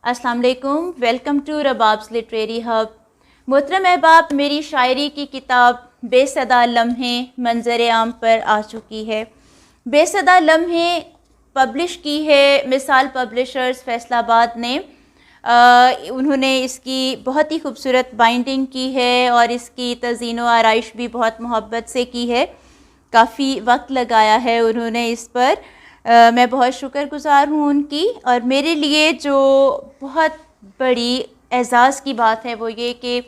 अस्सलाम वालेकुम, welcome to रबाब्स literary hub. मोहतरम अहबाब, मेरी शायरी की किताब बेसदा लम्हे मंजर आम पर आ चुकी है। बेसदा लम्हे पब्लिश की है मिसाल पब्लिशर्स फैसलाबाद ने। उन्होंने इसकी बहुत ही खूबसूरत बाइंडिंग की है और इसकी तज़ीन व आराइश भी बहुत मोहब्बत से की है। काफ़ी वक्त लगाया है उन्होंने इस पर। मैं बहुत शुक्रगुज़ार हूँ उनकी। और मेरे लिए जो बहुत बड़ी एज़ाज़ की बात है वो ये कि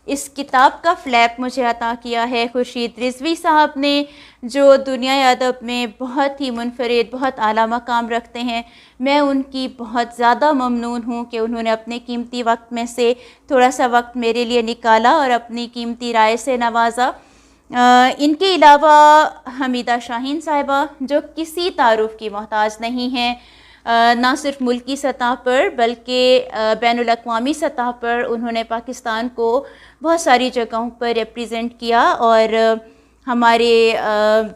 इस किताब का फ्लैप मुझे अता किया है खुर्शीद रिज़वी साहब ने, जो दुनिया अदब में बहुत ही मुनफरिद, बहुत आला मकाम रखते हैं। मैं उनकी बहुत ज़्यादा ममनून हूँ कि उन्होंने अपने कीमती वक्त में से थोड़ा सा वक्त मेरे लिए निकाला और अपनी कीमती राय से नवाजा। इनके अलावा हमीदा शाहीन साहिबा, जो किसी तारुफ़ की मोहताज नहीं हैं, ना सिर्फ मुल्की सतह पर बल्कि बैनुल अक़वामी सतह पर उन्होंने पाकिस्तान को बहुत सारी जगहों पर रिप्रेजेंट किया और हमारे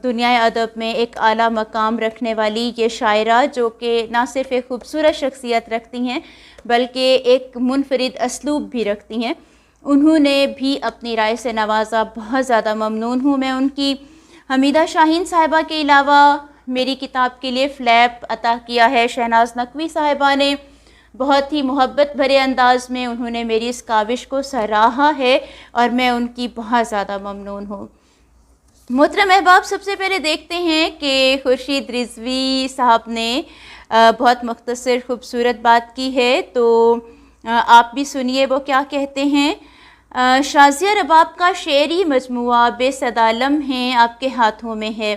दुनिया अदब में एक आला मकाम रखने वाली ये शायरा, जो कि ना सिर्फ एक ख़ूबसूरत शख्सियत रखती हैं बल्कि एक मुनफरिद असलूब भी रखती हैं, उन्होंने भी अपनी राय से नवाजा। बहुत ज़्यादा ममनून हूँ मैं उनकी। हमीदा शाहीन साहिबा के अलावा मेरी किताब के लिए फ्लैप अता किया है शहनाज नकवी साहिबा ने। बहुत ही मोहब्बत भरे अंदाज में उन्होंने मेरी इस काविश को सराहा है और मैं उनकी बहुत ज़्यादा ममनून हूँ। मोहतरम अहबाब, सबसे पहले देखते हैं कि खुर्शीद रिज़वी साहब ने बहुत मुख्तसर खूबसूरत बात की है, तो आप भी सुनिए वो क्या कहते हैं। शाज़िया रबाब का शेरी मजमुआ बेसदा लम्हे आपके हाथों में है।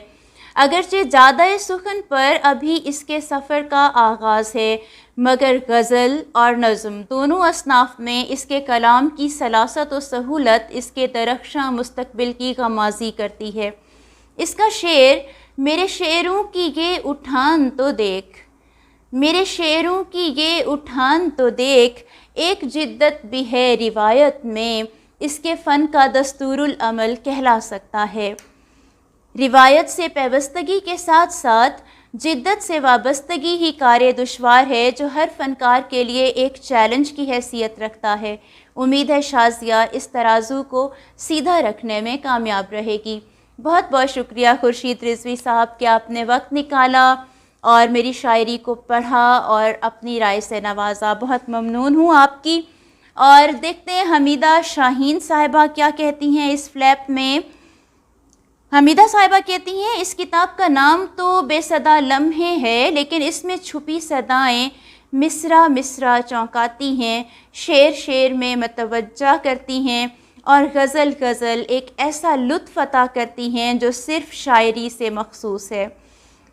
अगरचे ज़्यादा सुखन पर अभी इसके सफ़र का आगाज़ है, मगर गज़ल और नज़्म दोनों असनाफ में इसके कलाम की सलासत और सहूलत इसके दरख्शां मुस्तक़बिल की गमाज़ी करती है। इसका शेर, मेरे शेरों की ये उठान तो देख, मेरे शेरों की ये उठान तो देख, एक जिद्दत भी है रिवायत में, इसके फ़न का दस्तूरुल अमल कहला सकता है। रिवायत से पैवस्तगी के साथ साथ जिद्दत से वाबस्तगी ही कार्य दुश्वार है, जो हर फ़नकार के लिए एक चैलेंज की हैसियत रखता है। उम्मीद है शाज़िया इस तराजू को सीधा रखने में कामयाब रहेगी। बहुत बहुत शुक्रिया खुर्शीद रिज़वी साहब कि आपने वक्त निकाला और मेरी शायरी को पढ़ा और अपनी राय से नवाजा। बहुत ममनून हूँ आपकी। और देखते हैं हमीदा शाहीन साहिबा क्या कहती हैं इस फ्लैप में। हमीदा साहिबा कहती हैं, इस किताब का नाम तो बेसदा लम्हे है, लेकिन इसमें छुपी सदाएं मिसरा मिसरा चौंकाती हैं, शेर शेर में मतवज्जा करती हैं और गज़ल गज़ल एक ऐसा लुत्फ़ अता करती हैं जो सिर्फ़ शायरी से मखसूस है।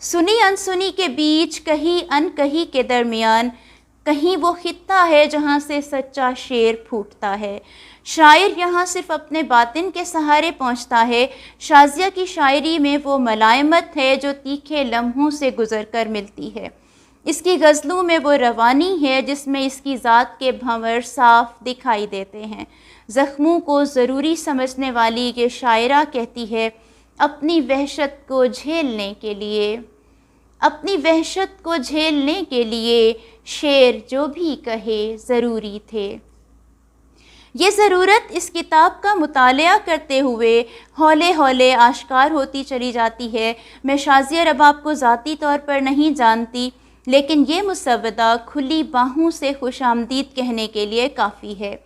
सुनी अनसुनी के बीच, कहीं अनकही के दरमियान, कहीं वो खित्ता है जहाँ से सच्चा शेर फूटता है। शायर यहाँ सिर्फ अपने बातिन के सहारे पहुँचता है। शाज़िया की शायरी में वो मलायमत है जो तीखे लम्हों से गुज़र कर मिलती है। इसकी गज़लों में वो रवानी है जिसमें इसकी ज़ात के भंवर साफ दिखाई देते हैं। ज़ख्मों को ज़रूरी समझने वाली ये शायरा कहती है, अपनी वहशत को झेलने के लिए, अपनी वहशत को झेलने के लिए शेर जो भी कहे ज़रूरी थे। ये ज़रूरत इस किताब का मुतालिया करते हुए हौले हौले आश्कार होती चली जाती है। मैं शाज़िया रबाब को ज़ाती तौर पर नहीं जानती, लेकिन ये मुसव्वदा खुली बाहों से खुशामदीद कहने के लिए काफ़ी है।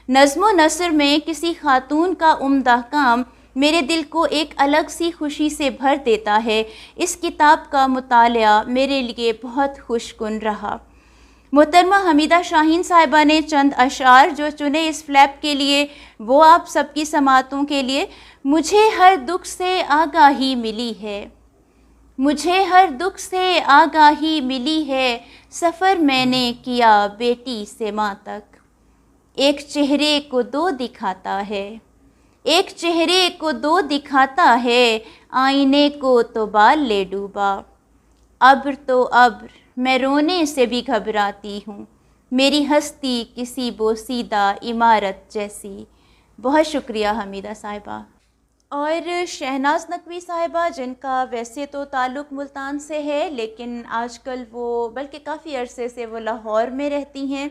नज़्म व नसर में किसी खातून का उम्दा काम मेरे दिल को एक अलग सी खुशी से भर देता है। इस किताब का मुतालिया मेरे लिए बहुत खुशकुन रहा। मोहतरमा हमीदा शाहीन साहिबा ने चंद अशार जो चुने इस फ्लैप के लिए, वो आप सबकी समातों के लिए। मुझे हर दुख से आगाही मिली है, मुझे हर दुख से आगाही मिली है, सफ़र मैंने किया बेटी से माँ तक। एक चेहरे को दो दिखाता है, एक चेहरे को दो दिखाता है, आईने को तो बाल ले डूबा। अब्र तो अब्र, मैं रोने से भी घबराती हूँ, मेरी हस्ती किसी बोसीदा इमारत जैसी। बहुत शुक्रिया हमीदा साहिबा। اور شہناز نقوی صاحبہ، جن کا ویسے تو تعلق ملتان سے ہے لیکن آج کل وہ بلکہ کافی عرصے سے وہ لاہور میں رہتی ہیں،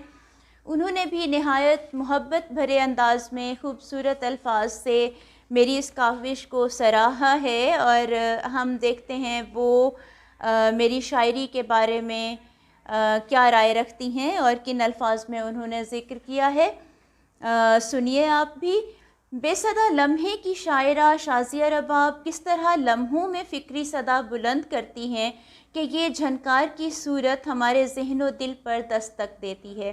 انہوں نے بھی نہایت محبت بھرے انداز میں خوبصورت الفاظ سے میری اس کاوش کو سراہا ہے، اور ہم دیکھتے ہیں وہ میری شاعری کے بارے میں کیا رائے رکھتی ہیں اور کن الفاظ میں انہوں نے ذکر کیا ہے۔ سنیے آپ بھی۔ بے صدا لمحے کی شاعرہ شازیہ رباب کس طرح لمحوں میں فکری صدا بلند کرتی ہیں کہ یہ جھنکار کی صورت ہمارے ذہن و دل پر دستک دیتی ہے۔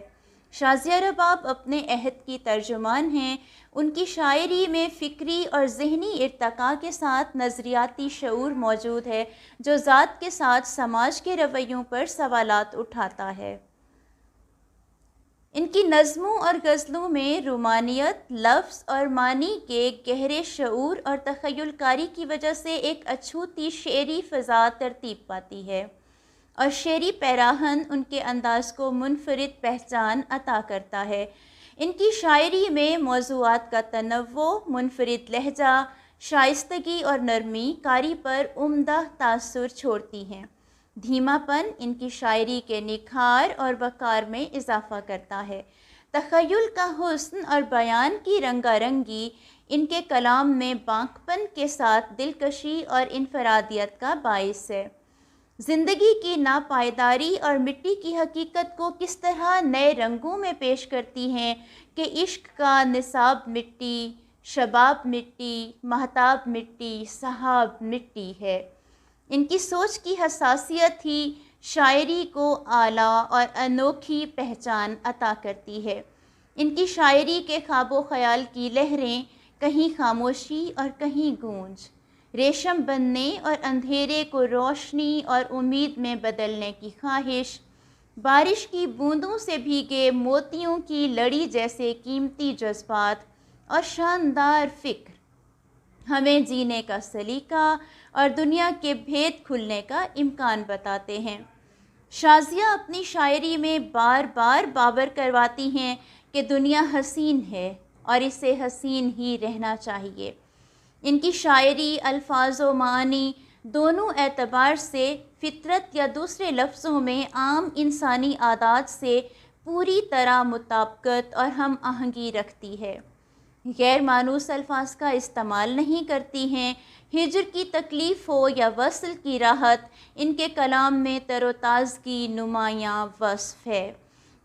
شازیہ رباب اپنے عہد کی ترجمان ہیں۔ ان کی شاعری میں فکری اور ذہنی ارتقاء کے ساتھ نظریاتی شعور موجود ہے جو ذات کے ساتھ سماج کے رویوں پر سوالات اٹھاتا ہے۔ ان کی نظموں اور غزلوں میں رومانیت، لفظ اور معنی کے گہرے شعور اور تخیل کاری کی وجہ سے ایک اچھوتی شعری فضا ترتیب پاتی ہے، اور شعری پیراہن ان کے انداز کو منفرد پہچان عطا کرتا ہے۔ ان کی شاعری میں موضوعات کا تنوع، منفرد لہجہ، شائستگی اور نرمی قاری پر عمدہ تاثر چھوڑتی ہیں۔ دھیما پن ان کی شاعری کے نکھار اور وقار میں اضافہ کرتا ہے۔ تخیل کا حسن اور بیان کی رنگا رنگی ان کے کلام میں بانک پن کے ساتھ دلکشی اور انفرادیت کا باعث ہے۔ زندگی کی ناپائیداری اور مٹی کی حقیقت کو کس طرح نئے رنگوں میں پیش کرتی ہیں کہ عشق کا نصاب مٹی، شباب مٹی، مہتاب مٹی، سحاب مٹی ہے۔ ان کی سوچ کی حساسیت ہی شاعری کو اعلیٰ اور انوکھی پہچان عطا کرتی ہے۔ ان کی شاعری کے خواب و خیال کی لہریں کہیں خاموشی اور کہیں گونج، ریشم بننے اور اندھیرے کو روشنی اور امید میں بدلنے کی خواہش، بارش کی بوندوں سے بھیگے موتیوں کی لڑی جیسے قیمتی جذبات اور شاندار فکر ہمیں جینے کا سلیقہ اور دنیا کے بھید کھلنے کا امکان بتاتے ہیں۔ شازیہ اپنی شاعری میں بار بار باور کرواتی ہیں کہ دنیا حسین ہے اور اسے حسین ہی رہنا چاہیے۔ ان کی شاعری الفاظ و معنی دونوں اعتبار سے فطرت یا دوسرے لفظوں میں عام انسانی عادات سے پوری طرح مطابقت اور ہم آہنگی رکھتی ہے۔ غیر مانوس الفاظ کا استعمال نہیں کرتی ہیں۔ ہجر کی تکلیف ہو یا وصل کی راحت، ان کے کلام میں تر و تازگی نمایاں وصف ہے۔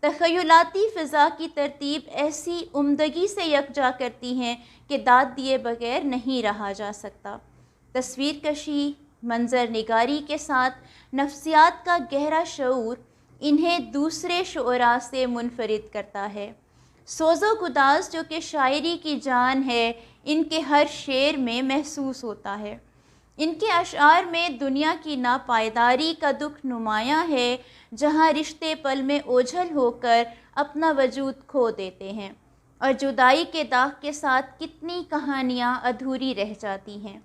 تخیلاتی فضا کی ترتیب ایسی عمدگی سے یکجا کرتی ہیں کہ داد دیے بغیر نہیں رہا جا سکتا۔ تصویر کشی، منظر نگاری کے ساتھ نفسیات کا گہرا شعور انہیں دوسرے شعراء سے منفرد کرتا ہے۔ سوز و گداز جو کہ شاعری کی جان ہے، ان کے ہر شعر میں محسوس ہوتا ہے۔ ان کے اشعار میں دنیا کی ناپائیداری کا دکھ نمایاں ہے، جہاں رشتے پل میں اوجھل ہو کر اپنا وجود کھو دیتے ہیں، اور جدائی کے داغ کے ساتھ کتنی کہانیاں ادھوری رہ جاتی ہیں۔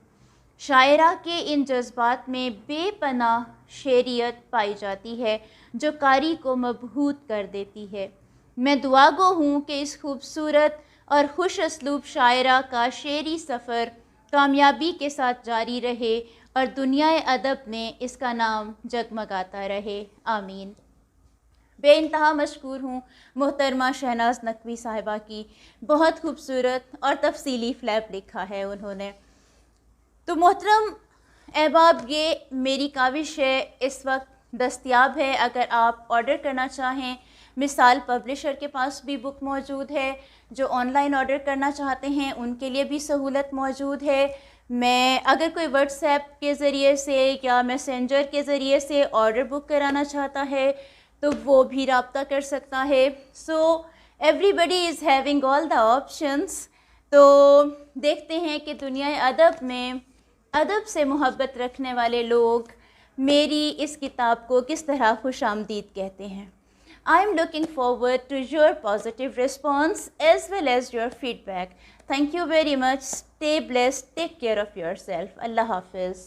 شاعرہ کے ان جذبات میں بے پناہ شعریت پائی جاتی ہے جو قاری کو مبہوت کر دیتی ہے۔ میں دعا گو ہوں کہ اس خوبصورت اور خوش اسلوب شاعرہ کا شعری سفر کامیابی کے ساتھ جاری رہے اور دنیا ادب میں اس کا نام جگمگاتا رہے۔ آمین۔ بے انتہا مشکور ہوں محترمہ شہناز نقوی صاحبہ کی، بہت خوبصورت اور تفصیلی فلیپ لکھا ہے انہوں نے۔ تو محترم احباب، یہ میری کاوش ہے، اس وقت دستیاب ہے۔ اگر آپ آرڈر کرنا چاہیں، مثال پبلشر کے پاس بھی بک موجود ہے، جو آن لائن آرڈر کرنا چاہتے ہیں ان کے لیے بھی سہولت موجود ہے۔ میں اگر کوئی واٹس ایپ کے ذریعے سے یا میسنجر کے ذریعے سے آرڈر بک کرانا چاہتا ہے تو وہ بھی رابطہ کر سکتا ہے۔ So everybody is having all the options. تو دیکھتے ہیں کہ دنیا ادب میں ادب سے محبت رکھنے والے لوگ میری اس کتاب کو کس طرح خوش آمدید کہتے ہیں۔ I am looking forward to your positive response as well as your feedback. Thank you very much. Stay blessed. Take care of yourself. Allah Hafiz.